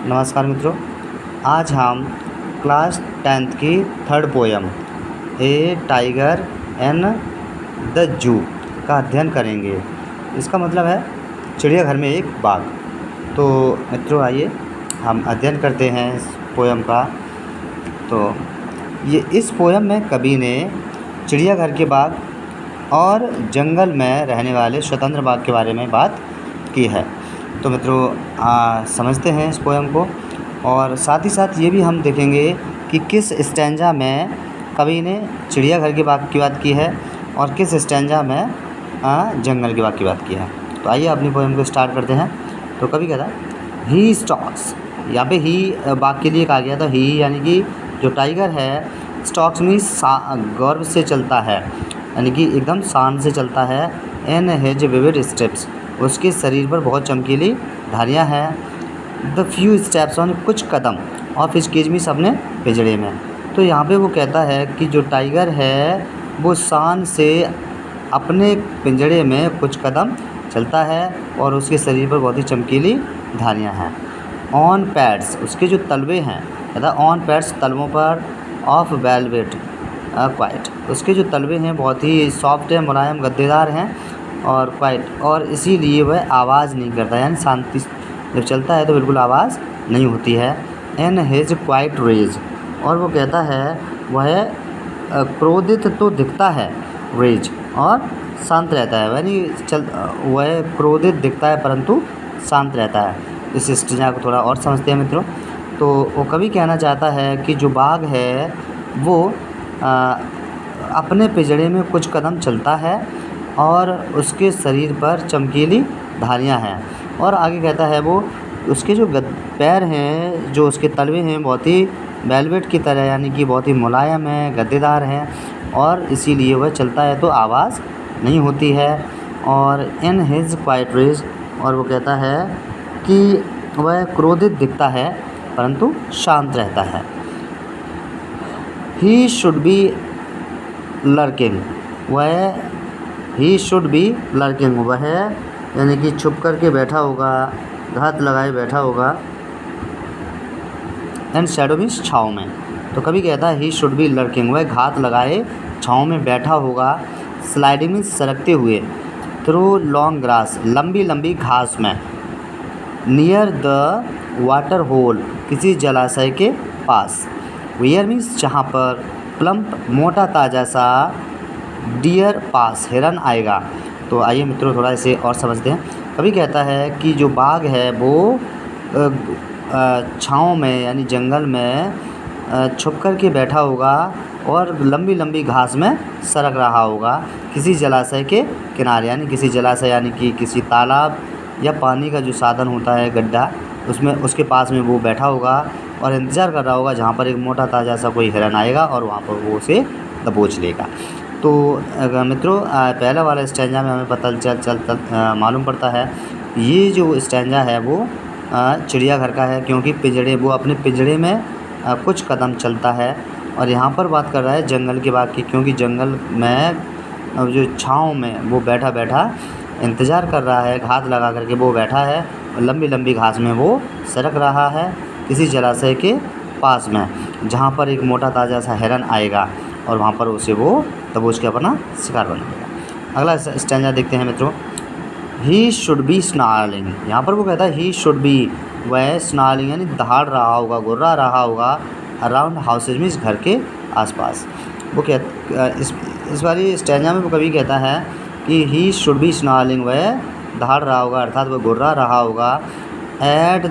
नमस्कार मित्रों, आज हम क्लास 10th की third poem A tiger in the zoo का अध्ययन करेंगे। इसका मतलब है चिड़ियाघर में एक बाघ। तो मित्रों आइए हम अध्ययन करते हैं इस पोयम का। तो ये इस पोयम में कवि ने चिड़ियाघर के बाघ और जंगल में रहने वाले स्वतंत्र बाघ के बारे में बात की है। तो मित्रों समझते हैं इस पोयम को, और साथ ही साथ ये भी हम देखेंगे कि किस स्टैंजा में कवि ने चिड़ियाघर के बाग की बात की है और किस स्टैंजा में जंगल के बाग की बात की है। तो आइए अपनी पोयम को स्टार्ट करते हैं। तो कवि कहता है ही स्टॉक्स, यहाँ पे ही बाग के लिए कहा गया। तो ही यानी कि जो टाइगर है, स्टॉक्स मीन्स गर्व से चलता है, यानी कि एकदम शान से चलता है। एन हेज विविड स्टेप्स, उसके शरीर पर बहुत चमकीली धारियाँ हैं। द फ्यू स्टेप्स ऑन, कुछ कदम, ऑफ हिज केज मीन्स अपने पिंजड़े में। तो यहाँ पे वो कहता है कि जो टाइगर है वो शान से अपने पिंजड़े में कुछ कदम चलता है और उसके शरीर पर बहुत ही चमकीली धारियाँ हैं। ऑन पैड्स, उसके जो तलवे हैं, कहता ऑन पैड्स, तलवों पर, ऑफ वेलवेट क्वाइट, उसके जो तलवे हैं बहुत ही सॉफ्ट हैं, मुलायम, गद्देदार हैं और क्वाइट, और इसीलिए वह आवाज़ नहीं करता, यानी शांति जब चलता है तो बिल्कुल आवाज़ नहीं होती है। एन हेज क्वाइट रेज, और वो कहता है वह क्रोधित तो दिखता है, रेज, और शांत रहता है, यानी वह क्रोधित दिखता है परंतु शांत रहता है। इस स्टेंजा को थोड़ा और समझते हैं मित्रों। तो वो कवि कहना चाहता है कि जो बाघ है वो अपने पिंजड़े में कुछ कदम चलता है और उसके शरीर पर चमकीली धारियाँ हैं। और आगे कहता है वो उसके जो पैर हैं, जो उसके तलवे हैं, बहुत ही वेलवेट की तरह, यानी कि बहुत ही मुलायम हैं, गद्देदार हैं, और इसीलिए वह चलता है तो आवाज़ नहीं होती है। और इन हिज क्वाइट रेज, और वो कहता है कि वह क्रोधित दिखता है परंतु शांत रहता है। ही शुड बी लर्किंग, वह ही शुड बी लर्किंग, वह यानी कि छुप कर के बैठा होगा, घात लगाए बैठा होगा। एंड शैडो मीन्स छाँव में। तो कभी कहता है ही शुड बी लर्किंग, वह घात लगाए छाँव में बैठा होगा। स्लाइडिंग मीन्स सरकते हुए, थ्रू लॉन्ग ग्रास, लंबी लंबी घास में। नियर द वाटर होल, किसी जलाशय के पास। वेयर मीन्स जहाँ पर। प्लम्प, मोटा ताज़ा सा। डियर पास, हिरन आएगा। तो आइए मित्रों थोड़ा इसे और समझते हैं। कभी कहता है कि जो बाघ है वो छाँव में यानी जंगल में छुप कर के बैठा होगा और लंबी लंबी घास में सरक रहा होगा किसी जलाशय के किनारे, यानी किसी जलाशय यानी कि किसी तालाब या पानी का जो साधन होता है, गड्ढा, उसमें उसके पास में वो बैठा होगा और इंतज़ार कर रहा होगा जहाँ पर एक मोटा ताज़ा सा कोई हिरन आएगा और वहाँ पर वो उसे दबोच लेगा। तो मित्रों पहला वाला स्टैंजा में हमें पता मालूम पड़ता है ये जो स्टैंजा है वो चिड़ियाघर का है, क्योंकि पिंजड़े, वो अपने पिंजड़े में कुछ कदम चलता है। और यहाँ पर बात कर रहा है जंगल के बाग की, क्योंकि जंगल में जो छाँव में वो बैठा बैठा इंतज़ार कर रहा है, घात लगा करके वो बैठा है, लंबी लंबी घास में वो सरक रहा है किसी जलाशय के पास में, जहाँ पर एक मोटा ताज़ा सा हिरन आएगा और वहाँ पर उसे वो दबोच के अपना शिकार बनाएगा। अगला स्टैंजा देखते हैं मित्रों। ही शुड बी स्नार्लिंग, यहाँ पर वो कहता है ही शुड बी, वह स्नार्लिंग यानी दहाड़ रहा होगा, गुर्रा रहा होगा। अराउंड हाउसेज मीन्स घर के आसपास। वो इस वाली स्टैंजा में वो कभी कहता है कि ही शुड बी स्नार्लिंग, वह दहाड़ रहा होगा अर्थात वह गुर्रा रहा होगा। एट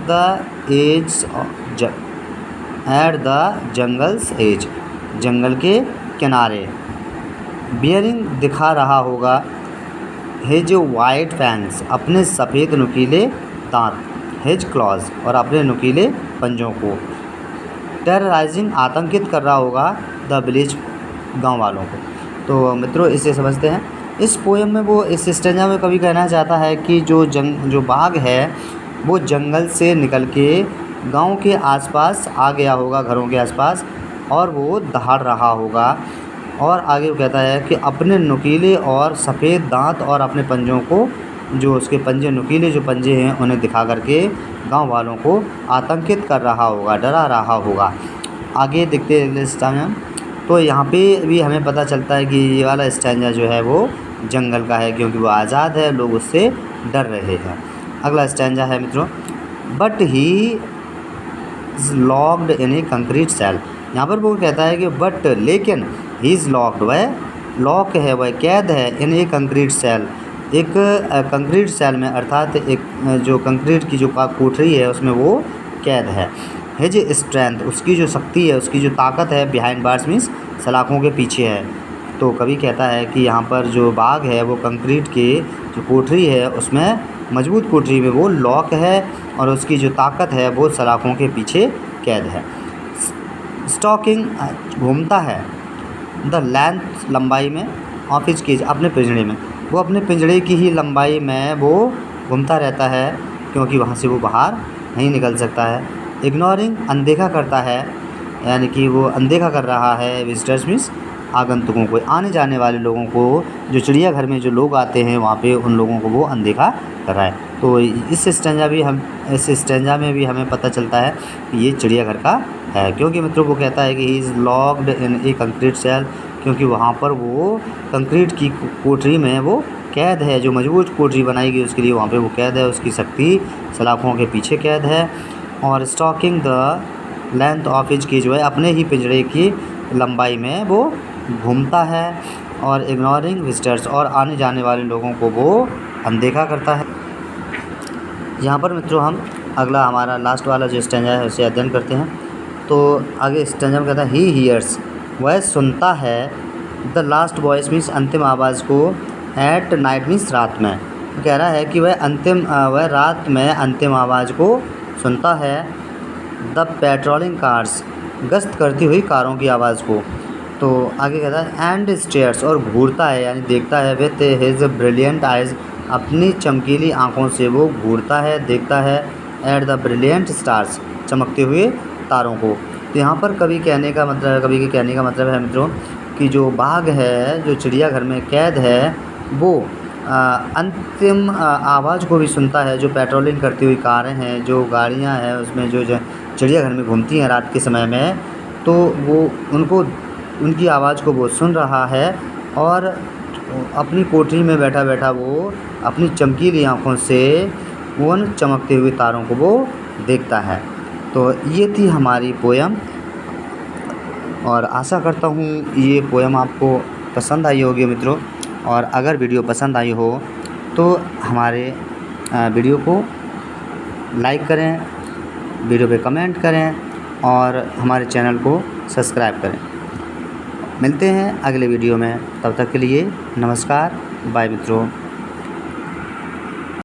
द जंगल्स एज, जंगल के किनारे। बियरिंग, दिखा रहा होगा। हिज वाइट फैंग्स, अपने सफ़ेद नुकीले दांत। हिज क्लॉज, और अपने नुकीले पंजों को। टेरराइजिंग, आतंकित कर रहा होगा। द विलेज, गांव वालों को। तो मित्रों इसे समझते हैं। इस पोएम में वो इस स्टेंजा में कभी कहना चाहता है कि जो बाघ है वो जंगल से निकल के गांव के आसपास आ गया होगा, घरों के आसपास, और वो दहाड़ रहा होगा। और आगे वो कहता है कि अपने नुकीले और सफ़ेद दांत और अपने पंजों को जो उसके पंजे, नुकीले जो पंजे हैं, उन्हें दिखा करके गांव वालों को आतंकित कर रहा होगा, डरा रहा होगा। आगे देखते हैं अगले स्टेंजा में। तो यहाँ पे भी हमें पता चलता है कि ये वाला स्टेंजा जो है वो जंगल का है, क्योंकि वो आज़ाद है, लोग उससे डर रहे हैं। अगला स्टेंजा है मित्रों, but he is locked in a concrete cell. यहाँ पर वो कहता है कि बट लेकिन ही इज़ लॉक्ड, वह लॉक है, वह कैद है, इन ए कंक्रीट सेल, एक कंक्रीट सेल में, अर्थात एक जो कंक्रीट की जो कोठरी है उसमें वो कैद है। हिज स्ट्रेंथ, उसकी जो शक्ति है, उसकी जो ताकत है, बिहाइंड बार्स मीन्स सलाखों के पीछे है। तो कवि कहता है कि यहाँ पर जो बाघ है वो कंक्रीट की जो कोठरी है उसमें, मजबूत कोठरी में वो लॉक है, और उसकी जो ताकत है वो सलाखों के पीछे कैद है। स्टॉकिंग, घूमता है, द लेंथ, लंबाई में, ऑफ हिज केज, अपने पिंजड़े में, वो अपने पिंजड़े की ही लंबाई में वो घूमता रहता है, क्योंकि वहाँ से वो बाहर नहीं निकल सकता है। इग्नोरिंग, अनदेखा करता है, यानी कि वो अनदेखा कर रहा है, विजिटर्स मीन्स आगंतुकों को, आने जाने वाले लोगों को, जो चिड़ियाघर में जो लोग आते हैं वहाँ पे उन लोगों को वो अनदेखा कर रहा है। तो इस स्टेंजा में भी हमें पता चलता है कि ये चिड़ियाघर का है, क्योंकि मित्रों वो कहता है कि he is locked in a concrete cell, क्योंकि वहाँ पर वो कंक्रीट की कोठरी में वो कैद है, जो मजबूत कोठरी बनाई गई उसके लिए वहाँ पे वो कैद है, उसकी शक्ति सलाखों के पीछे कैद है। और stalking the length of his cage, जो है अपने ही पिंजरे की लंबाई में वो घूमता है। और इग्नोरिंग विजिटर्स, और आने जाने वाले लोगों को वो अनदेखा करता है। यहाँ पर मित्रों हम अगला हमारा लास्ट वाला जो स्टेंजा है उसे अध्ययन करते हैं। तो आगे स्टेंजा में कहता है ही हियर्स, वह सुनता है, द लास्ट वॉइस मीन्स अंतिम आवाज़ को, एट नाइट मीन्स रात में। तो कह रहा है कि वह रात में अंतिम आवाज़ को सुनता है। द पेट्रोलिंग कार्स, गश्त करती हुई कारों की आवाज़ को। तो आगे कहता है एंड स्टेयर्स, और घूरता है यानी देखता है, विथ हिज ब्रिलियंट आइज़, अपनी चमकीली आँखों से वो घूरता है, देखता है, एट द ब्रिलियंट स्टार्स, चमकते हुए तारों को। तो यहाँ पर कवि के कहने का मतलब है मित्रों कि जो बाघ है, जो चिड़ियाघर में कैद है, वो अंतिम आवाज़ को भी सुनता है, जो पेट्रोलिंग करती हुई कारें हैं, जो गाड़ियाँ हैं उसमें जो चिड़ियाघर में घूमती हैं रात के समय में, तो वो उनकी आवाज़ को वो सुन रहा है, और अपनी कोठरी में बैठा बैठा वो अपनी चमकीली आँखों से उन चमकते हुए तारों को वो देखता है। तो ये थी हमारी पोयम, और आशा करता हूँ ये पोयम आपको पसंद आई होगी मित्रों। और अगर वीडियो पसंद आई हो तो हमारे वीडियो को लाइक करें, वीडियो पे कमेंट करें, और हमारे चैनल को सब्सक्राइब करें। मिलते हैं अगले वीडियो में, तब तक के लिए नमस्कार, बाय मित्रों।